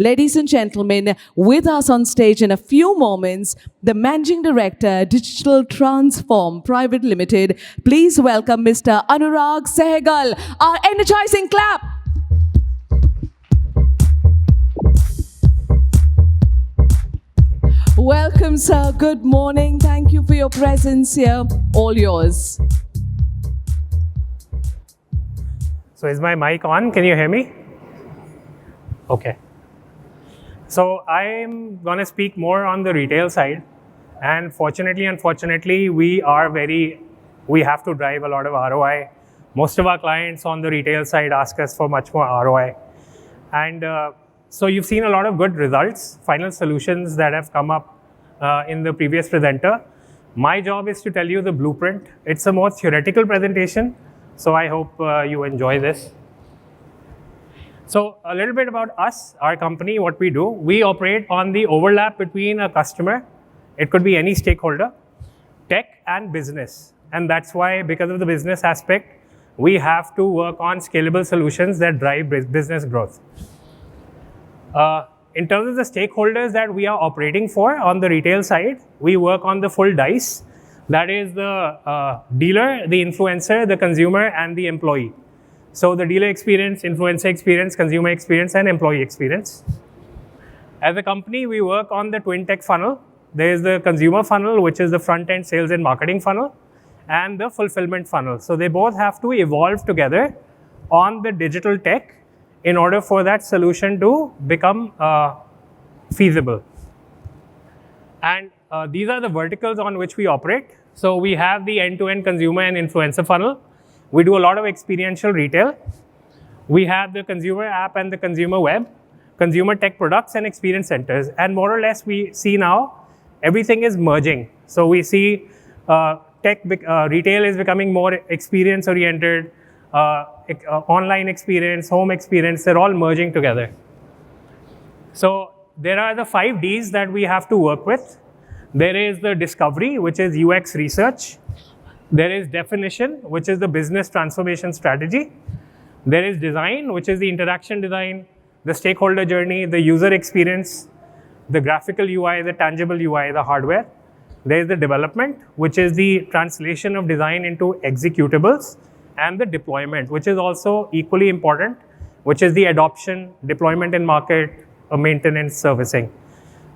Ladies and gentlemen, with us on stage in a few moments, the Managing Director, Digital Transform Private Limited. Please welcome Mr. Anurag Sehgal. Our energizing clap. Welcome, sir. Good morning. Thank you for your presence here. All yours. So is my mic on? Can you hear me? Okay. So I'm going to speak more on the retail side. And fortunately, unfortunately, we have to drive a lot of ROI. Most of our clients on the retail side ask us for much more ROI. And so you've seen a lot of good results, final solutions that have come up in the previous presenter. My job is to tell you the blueprint. It's a more theoretical presentation, so I hope you enjoy this. So a little bit about us, our company, what we do. We operate on the overlap between a customer, it could be any stakeholder, tech and business. And that's why, because of the business aspect, we have to work on scalable solutions that drive business growth. In terms of the stakeholders that we are operating for on the retail side, we work on the full dice. That is the dealer, the influencer, the consumer, and the employee. So the dealer experience, influencer experience, consumer experience, and employee experience. As a company, we work on the twin tech funnel. There is the consumer funnel, which is the front-end sales and marketing funnel, and the fulfillment funnel. So they both have to evolve together on the digital tech in order for that solution to become feasible. And these are the verticals on which we operate. So we have the end-to-end consumer and influencer funnel. We do a lot of experiential retail. We have the consumer app and the consumer web, consumer tech products and experience centers. And more or less we see now everything is merging. So we see retail is becoming more experience oriented, online experience, home experience, they're all merging together. So there are the 5 Ds that we have to work with. There is the discovery, which is UX research. There is definition, which is the business transformation strategy. There is design, which is the interaction design, the stakeholder journey, the user experience, the graphical UI, the tangible UI, the hardware. There is the development, which is the translation of design into executables, and the deployment, which is also equally important, which is the adoption, deployment in market, maintenance, servicing.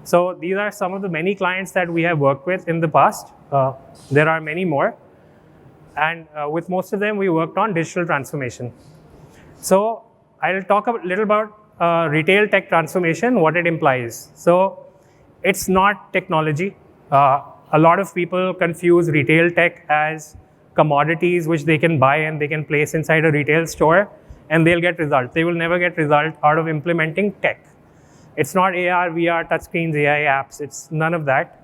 So these are some of the many clients that we have worked with in the past. There are many more. And with most of them, we worked on digital transformation. So I'll talk a little about retail tech transformation, what it implies. So it's not technology. A lot of people confuse retail tech as commodities which they can buy and they can place inside a retail store and they'll get results. They will never get results out of implementing tech. It's not AR, VR, touchscreens, AI apps. It's none of that.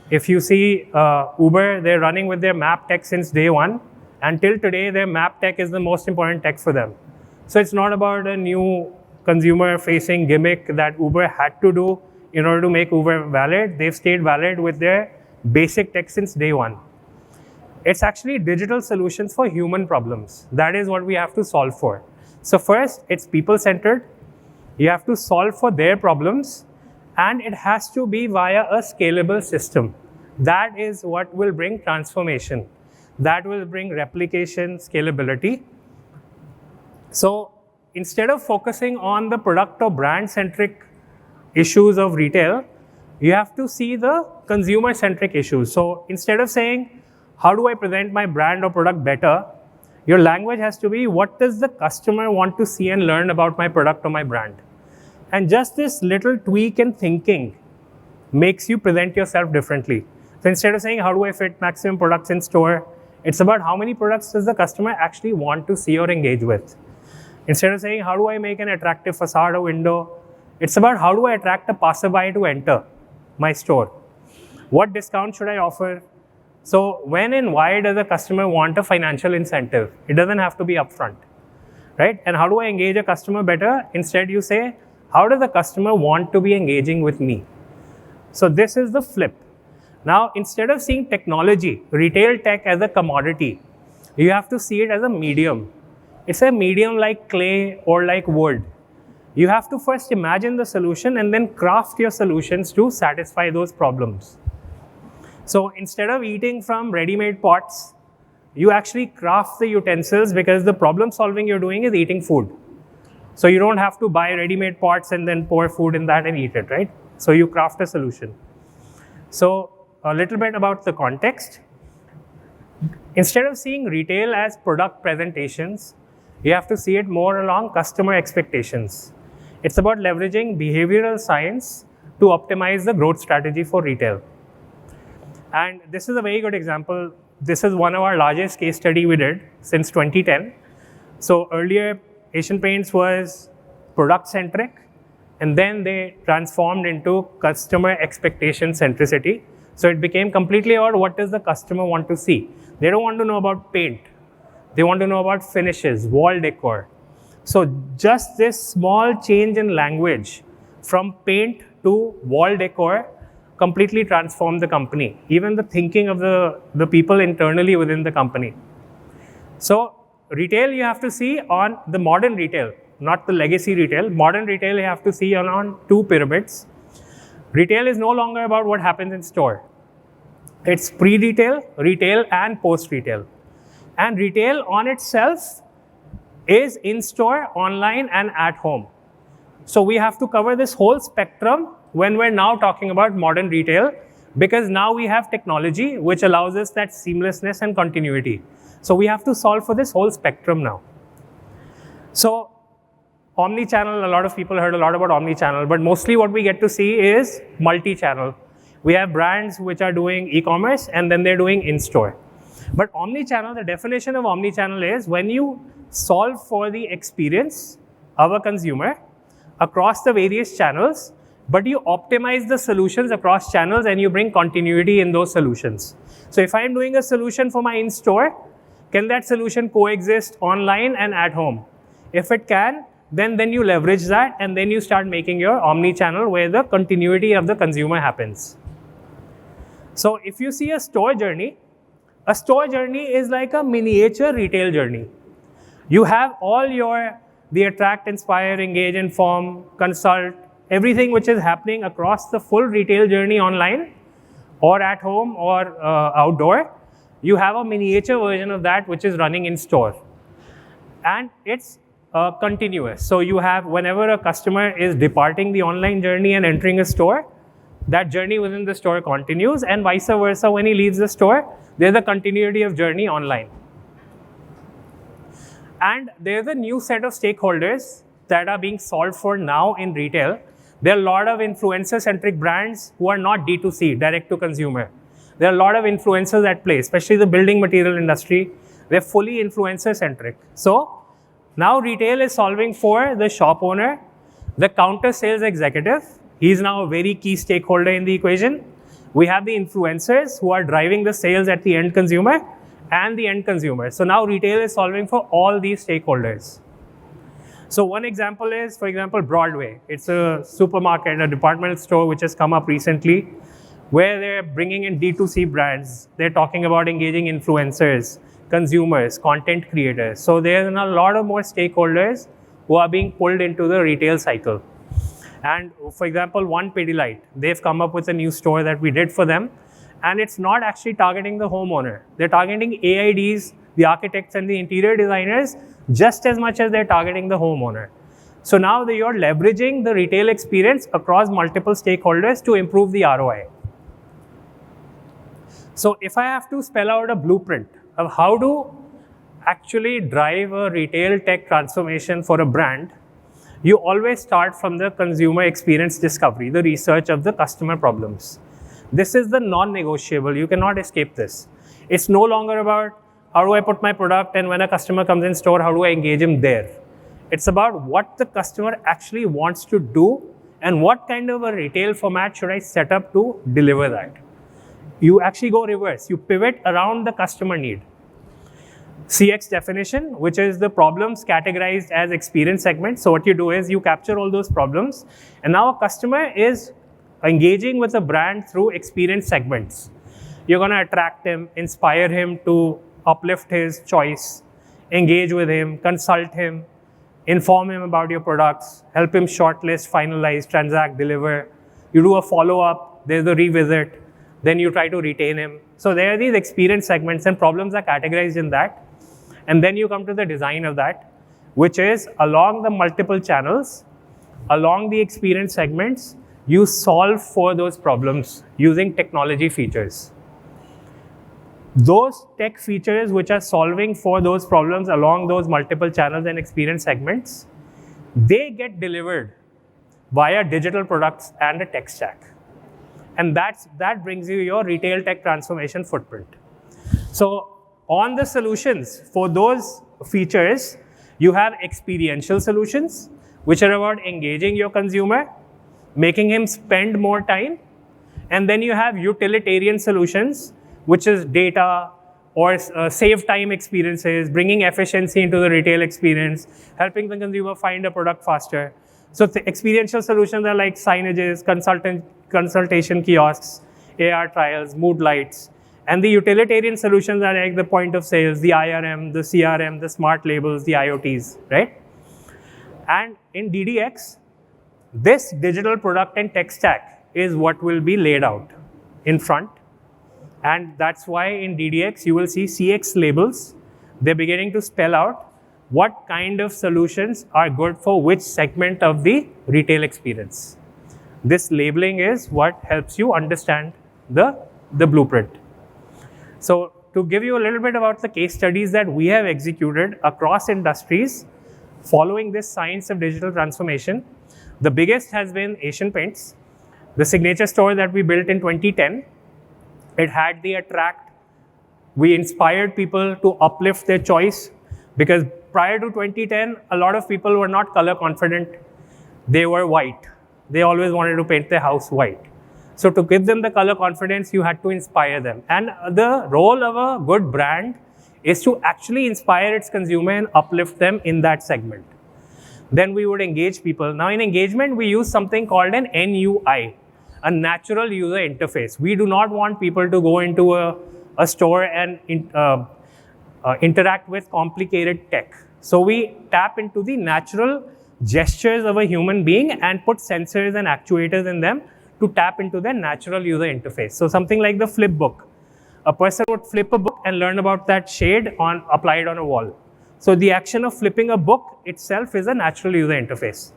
If you see Uber, they're running with their map tech since day one. Until today, their map tech is the most important tech for them. So it's not about a new consumer-facing gimmick that Uber had to do in order to make Uber valid. They've stayed valid with their basic tech since day one. It's actually digital solutions for human problems. That is what we have to solve for. So first, it's people-centered. You have to solve for their problems. And it has to be via a scalable system. That is what will bring transformation. That will bring replication, scalability. So instead of focusing on the product or brand-centric issues of retail, you have to see the consumer-centric issues. So instead of saying, how do I present my brand or product better? Your language has to be, what does the customer want to see and learn about my product or my brand? And just this little tweak in thinking makes you present yourself differently. So instead of saying, how do I fit maximum products in store? It's about how many products does the customer actually want to see or engage with? Instead of saying, how do I make an attractive facade or window? It's about how do I attract a passerby to enter my store? What discount should I offer? So when and why does a customer want a financial incentive? It doesn't have to be upfront, right? And how do I engage a customer better? Instead you say, how does the customer want to be engaging with me? So this is the flip. Now, instead of seeing technology, retail tech as a commodity, you have to see it as a medium. It's a medium like clay or like wood. You have to first imagine the solution and then craft your solutions to satisfy those problems. So instead of eating from ready-made pots, you actually craft the utensils, because the problem solving you're doing is eating food. So you don't have to buy ready-made pots and then pour food in that and eat it, right? So you craft a solution. So a little bit about the context. Instead of seeing retail as product presentations, you have to see it more along customer expectations. It's about leveraging behavioral science to optimize the growth strategy for retail. And this is a very good example. This is one of our largest case study we did since 2010. So earlier, Asian Paints was product centric, and then they transformed into customer expectation centricity. So it became completely about what does the customer want to see. They don't want to know about paint. They want to know about finishes, wall decor. So just this small change in language from paint to wall decor completely transformed the company, even the thinking of the people internally within the company. So retail you have to see on the modern retail, not the legacy retail. Modern retail you have to see on two pyramids. Retail is no longer about what happens in store. It's pre-retail, retail, and post-retail. And retail on itself is in-store, online, and at home. So we have to cover this whole spectrum when we're now talking about modern retail, because now we have technology which allows us that seamlessness and continuity. So we have to solve for this whole spectrum now. So omni-channel, a lot of people heard a lot about omni-channel, but mostly what we get to see is multi-channel. We have brands which are doing e-commerce and then they're doing in-store. But omni-channel, the definition of omni-channel is when you solve for the experience of a consumer across the various channels, but you optimize the solutions across channels and you bring continuity in those solutions. So if I'm doing a solution for my in-store, can that solution coexist online and at home? If it can, then you leverage that, and then you start making your omni-channel where the continuity of the consumer happens. So if you see a store journey is like a miniature retail journey. You have all the attract, inspire, engage, inform, consult, everything which is happening across the full retail journey online or at home or outdoor. You have a miniature version of that which is running in store. And it's continuous. So you have, whenever a customer is departing the online journey and entering a store, that journey within the store continues, and vice versa. When he leaves the store, there's a continuity of journey online. And there's a new set of stakeholders that are being solved for now in retail. There are a lot of influencer-centric brands who are not D2C, direct to consumer. There are a lot of influencers at play, especially the building material industry. They're fully influencer-centric. So now retail is solving for the shop owner, the counter sales executive. He's now a very key stakeholder in the equation. We have the influencers who are driving the sales at the end consumer and the end consumer. So now retail is solving for all these stakeholders. So one example is, for example, Broadway. It's a supermarket, a department store which has come up recently, where they're bringing in D2C brands. They're talking about engaging influencers, consumers, content creators. So there's a lot of more stakeholders who are being pulled into the retail cycle. And for example, One Pidilite, they've come up with a new store that we did for them. And it's not actually targeting the homeowner. They're targeting AIDs, the architects and the interior designers, just as much as they're targeting the homeowner. So now you're leveraging the retail experience across multiple stakeholders to improve the ROI. So if I have to spell out a blueprint of how to actually drive a retail tech transformation for a brand, you always start from the consumer experience discovery, the research of the customer problems. This is the non-negotiable. You cannot escape this. It's no longer about how do I put my product, and when a customer comes in store, how do I engage him there? It's about what the customer actually wants to do and what kind of a retail format should I set up to deliver that. You actually go reverse. You pivot around the customer need. CX definition, which is the problems categorized as experience segments. So what you do is you capture all those problems, and now a customer is engaging with a brand through experience segments. You're going to attract him, inspire him to uplift his choice, engage with him, consult him, inform him about your products, help him shortlist, finalize, transact, deliver. You do a follow-up, there's a revisit, then you try to retain him. So there are these experience segments and problems are categorized in that. And then you come to the design of that, which is along the multiple channels, along the experience segments, you solve for those problems using technology features. Those tech features which are solving for those problems along those multiple channels and experience segments, they get delivered via digital products and a tech stack. And that brings you your retail tech transformation footprint. So on the solutions for those features, you have experiential solutions, which are about engaging your consumer, making him spend more time. And then you have utilitarian solutions, which is data or save time experiences, bringing efficiency into the retail experience, helping the consumer find a product faster. So the experiential solutions are like signages, consultation kiosks, AR trials, mood lights. And the utilitarian solutions are like the point of sales, the IRM, the CRM, the smart labels, the IoTs, right? And in DDX, this digital product and tech stack is what will be laid out in front. And that's why in DDX, you will see CX labels. They're beginning to spell out what kind of solutions are good for which segment of the retail experience. This labeling is what helps you understand the blueprint. So to give you a little bit about the case studies that we have executed across industries following this science of digital transformation, the biggest has been Asian Paints, the signature store that we built in 2010. It had the attract. We inspired people to uplift their choice because prior to 2010, a lot of people were not color confident. They were white. They always wanted to paint their house white. So to give them the color confidence, you had to inspire them. And the role of a good brand is to actually inspire its consumer and uplift them in that segment. Then we would engage people. Now in engagement, we use something called an NUI, a natural user interface. We do not want people to go into a store and interact with complicated tech. So we tap into the natural gestures of a human being and put sensors and actuators in them to tap into their natural user interface. So something like the flip book. A person would flip a book and learn about that shade applied on a wall. So the action of flipping a book itself is a natural user interface.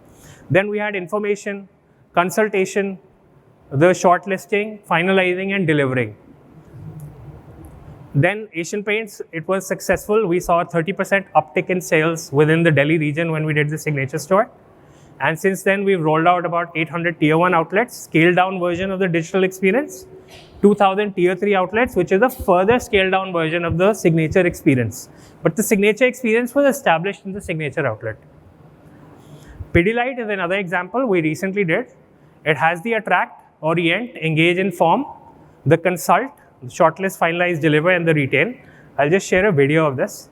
Then we had information, consultation, the shortlisting, finalizing, and delivering. Then Asian Paints, it was successful. We saw a 30% uptick in sales within the Delhi region when we did the signature store. And since then, we've rolled out about 800 tier 1 outlets, scaled down version of the digital experience, 2,000 tier 3 outlets, which is a further scaled down version of the signature experience. But the signature experience was established in the signature outlet. Pidilite is another example we recently did. It has the attract, orient, engage, inform, the consult, shortlist, finalize, deliver, and the retain. I'll just share a video of this.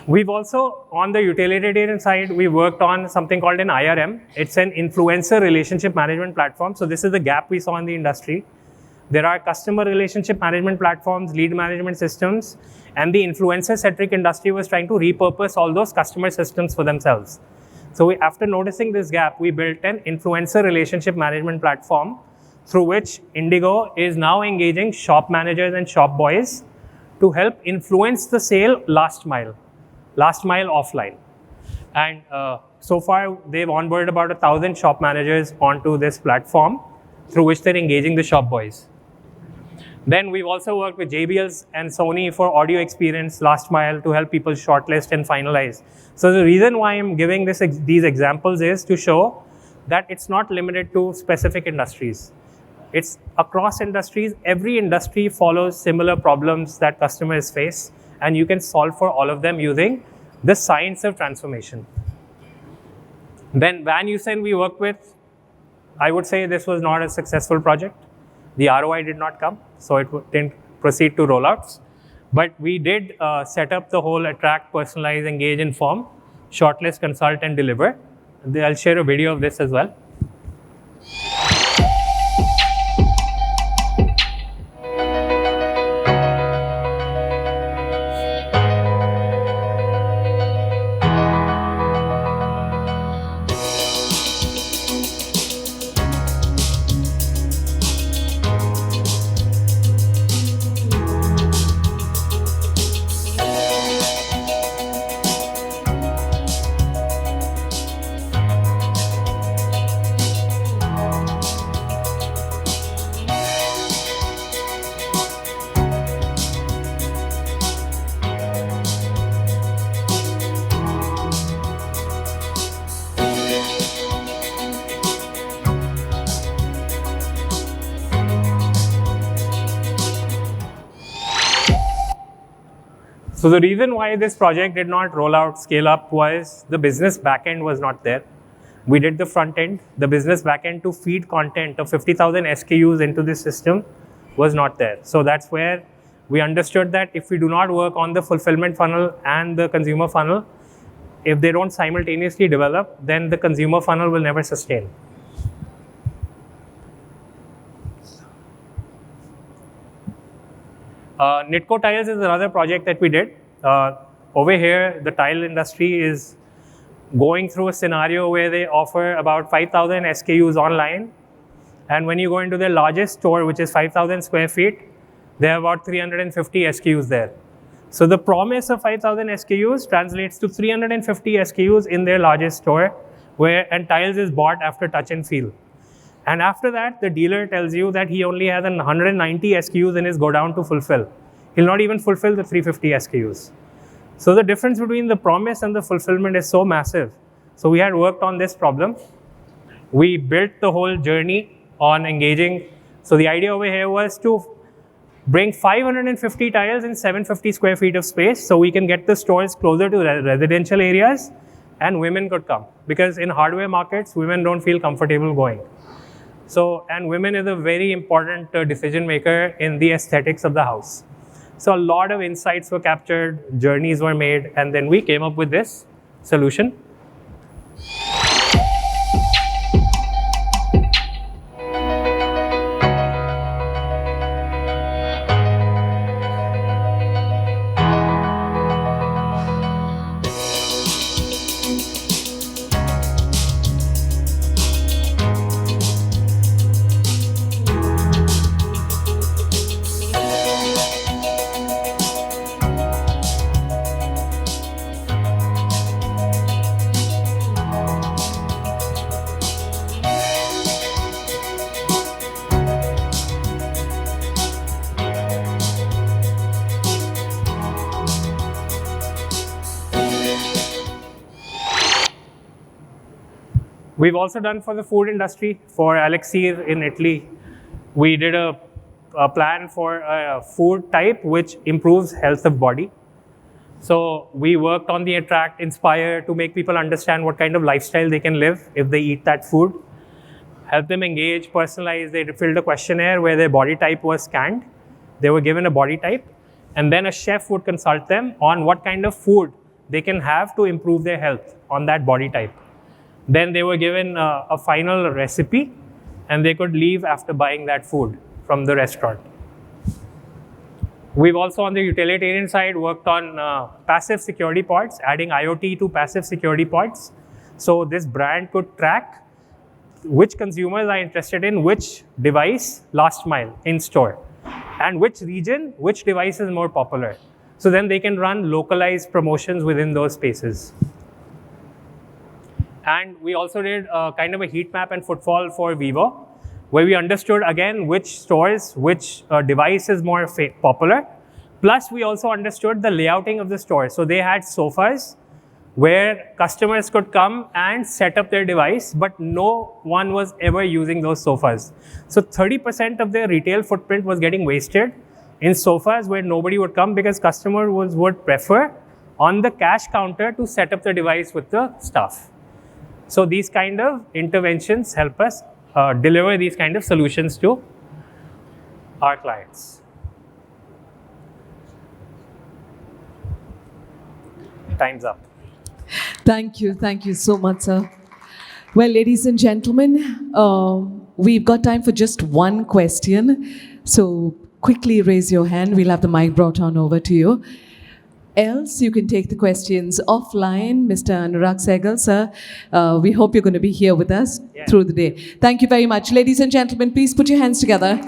We've also, on the utilitarian side, we worked on something called an IRM. It's an influencer relationship management platform. So this is the gap we saw in the industry. There are customer relationship management platforms, lead management systems, and the influencer-centric industry was trying to repurpose all those customer systems for themselves. So after noticing this gap, we built an influencer relationship management platform through which Indigo is now engaging shop managers and shop boys to help influence the sale last mile offline. And so far, they've onboarded about 1,000 shop managers onto this platform through which they're engaging the shop boys. Then we've also worked with JBLs and Sony for audio experience last mile to help people shortlist and finalize. So the reason why I'm giving these examples is to show that it's not limited to specific industries. It's across industries. Every industry follows similar problems that customers face, and you can solve for all of them using the science of transformation. Then Van Heusen we worked with, I would say this was not a successful project. The ROI did not come, so it didn't proceed to rollouts. But we did set up the whole attract, personalize, engage, inform, shortlist, consult, and deliver. I'll share a video of this as well. So the reason why this project did not roll out, scale up was the business backend was not there. We did the front end. The business backend to feed content of 50,000 SKUs into this system was not there. So that's where we understood that if we do not work on the fulfillment funnel and the consumer funnel, if they don't simultaneously develop, then the consumer funnel will never sustain. Nitco Tiles is another project that we did. Over here, the tile industry is going through a scenario where they offer about 5,000 SKUs online. And when you go into their largest store, which is 5,000 square feet, they have about 350 SKUs there. So the promise of 5,000 SKUs translates to 350 SKUs in their largest store, and tiles is bought after touch and feel. And after that, the dealer tells you that he only has 190 SKUs in his godown to fulfill. He'll not even fulfill the 350 SKUs. So the difference between the promise and the fulfillment is so massive. So we had worked on this problem. We built the whole journey on engaging. So the idea over here was to bring 550 tiles in 750 square feet of space so we can get the stores closer to residential areas and women could come. Because in hardware markets, women don't feel comfortable going. So, and women is a very important decision maker in the aesthetics of the house. So a lot of insights were captured, journeys were made, and then we came up with this solution. We've also done for the food industry. For Elixir in Italy, we did a plan for a food type which improves health of body. So we worked on the attract, inspire to make people understand what kind of lifestyle they can live if they eat that food. Help them engage, personalize. They filled a questionnaire where their body type was scanned. They were given a body type, and then a chef would consult them on what kind of food they can have to improve their health on that body type. Then they were given a final recipe, and they could leave after buying that food from the restaurant. We've also, on the utilitarian side, worked on passive security pods, adding IoT to passive security pods. So this brand could track which consumers are interested in which device last mile in store, and which region, which device is more popular. So then they can run localized promotions within those spaces. And we also did kind of a heat map and footfall for Vivo, where we understood again which stores, which device is more popular. Plus, we also understood the layouting of the store. So they had sofas where customers could come and set up their device, but no one was ever using those sofas. So 30% of their retail footprint was getting wasted in sofas where nobody would come because customers would prefer on the cash counter to set up the device with the staff. So these kind of interventions help us deliver these kind of solutions to our clients. Time's up. Thank you so much, sir. Well, ladies and gentlemen, we've got time for just one question. So quickly raise your hand. We'll have the mic brought on over to you. Else, you can take the questions offline. Mr. Anurag Sehgal, sir, we hope you're going to be here with us through the day. Thank you very much. Ladies and gentlemen, please put your hands together.